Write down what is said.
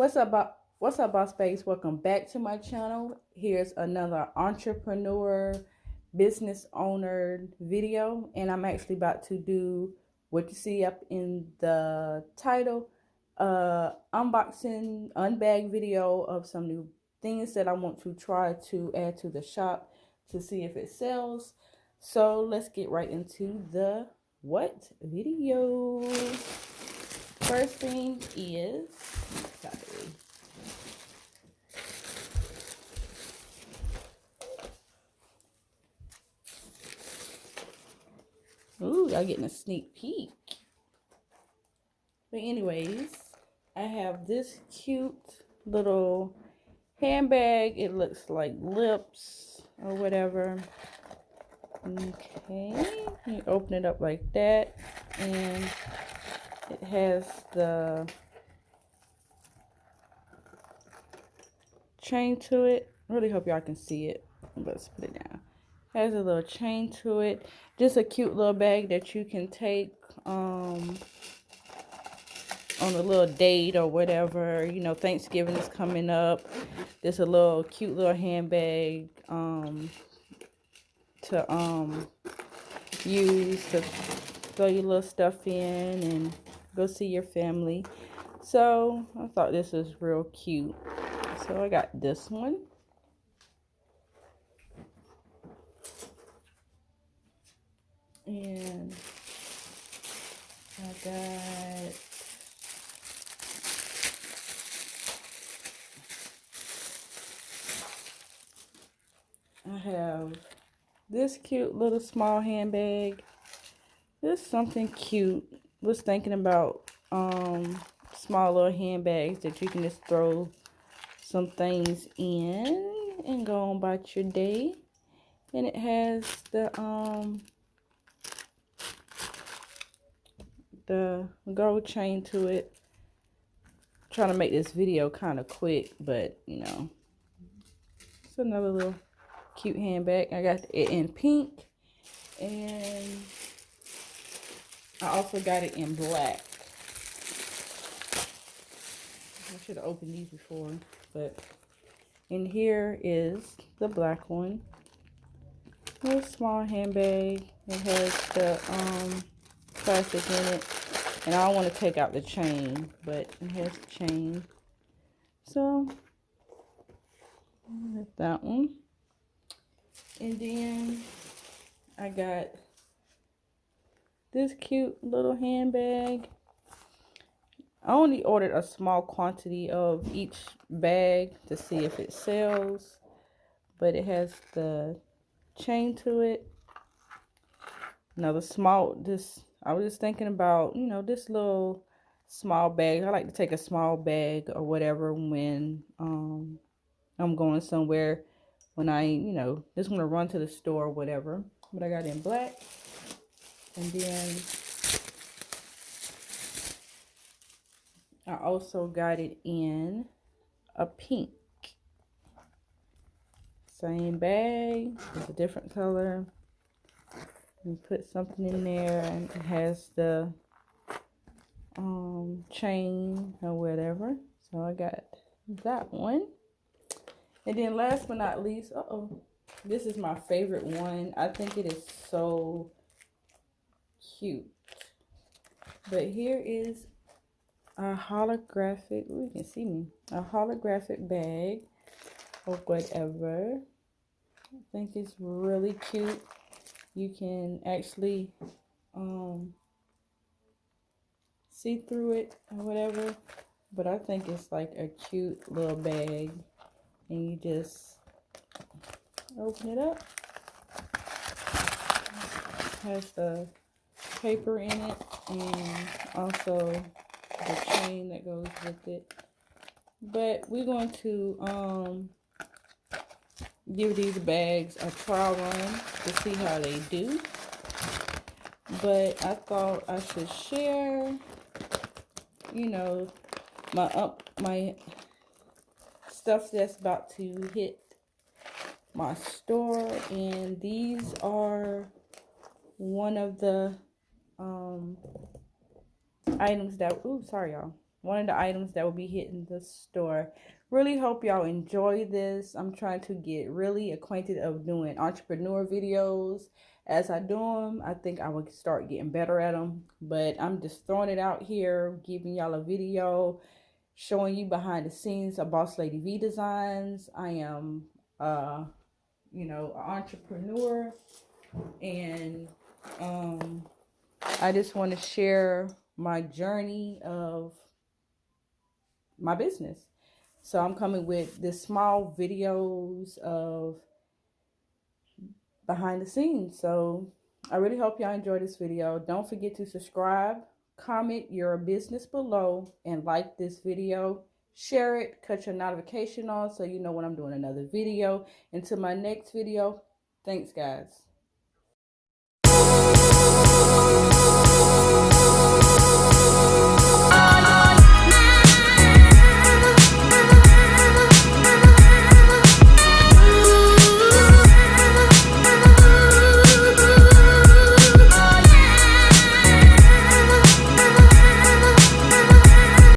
What's up, boss bags? Welcome back to my channel. Here's another entrepreneur, business owner video, and I'm actually about to do what you see up in the title, unboxing, unbag video of some new things that I want to try to add to the shop to see if it sells. So let's get right into the what video. First thing is, ooh, y'all getting a sneak peek. But anyways, I have this cute little handbag. It looks like lips or whatever. Okay, you open it up like that, and it has the chain to it. I really hope y'all can see it. Let's put it down. Has a little chain to it. Just a cute little bag that you can take on a little date or whatever. You know, Thanksgiving is coming up. Just a little cute little handbag to use to throw your little stuff in and go see your family. So I thought this was real cute. So I got this one. And I have this cute little small handbag. This is something cute. Was thinking about small little handbags that you can just throw some things in and go on about your day. And it has the gold chain to it. I'm trying to make this video kind of quick, but you know, it's another little cute handbag. I got it in pink, and I also got it in black. I should have opened these before, but in here is the black one. Little small handbag. It has the plastic in it, and I don't want to take out the chain, but it has the chain. So that one. And then I got this cute little handbag. I only ordered a small quantity of each bag to see if it sells, but it has the chain to it. Another small, I was just thinking about, you know, this little small bag. I like to take a small bag or whatever when I'm going somewhere, when I, you know, just want to run to the store or whatever. But I got it in black. And then I also got it in a pink. Same bag, it's a different color. You put something in there, and it has the chain or whatever. So I got that one. And then last but not least, this is my favorite one. I think it is so cute. But here is a holographic, you can see me, a holographic bag or whatever. I think it's really cute. You can actually see through it or whatever, but I think it's like a cute little bag, and you just open it up. It has the paper in it, and also the chain that goes with it. But we're going to give these bags a trial run to see how they do. But I thought I should share, you know, my stuff that's about to hit my store, and these are one of the items that, ooh, sorry y'all, one of the items that will be hitting the store. Really hope y'all enjoy this. I'm trying to get really acquainted of doing entrepreneur videos. As I do them, I think I will start getting better at them. But I'm just throwing it out here, giving y'all a video, showing you behind the scenes of Boss Lady V Designs. I am, an entrepreneur, and I just want to share my journey of my business. So I'm coming with this small videos of behind the scenes. So I really hope y'all enjoy this video. Don't forget to subscribe, comment your business below, and like this video. Share it, cut your notification on so you know when I'm doing another video. Until my next video, thanks guys.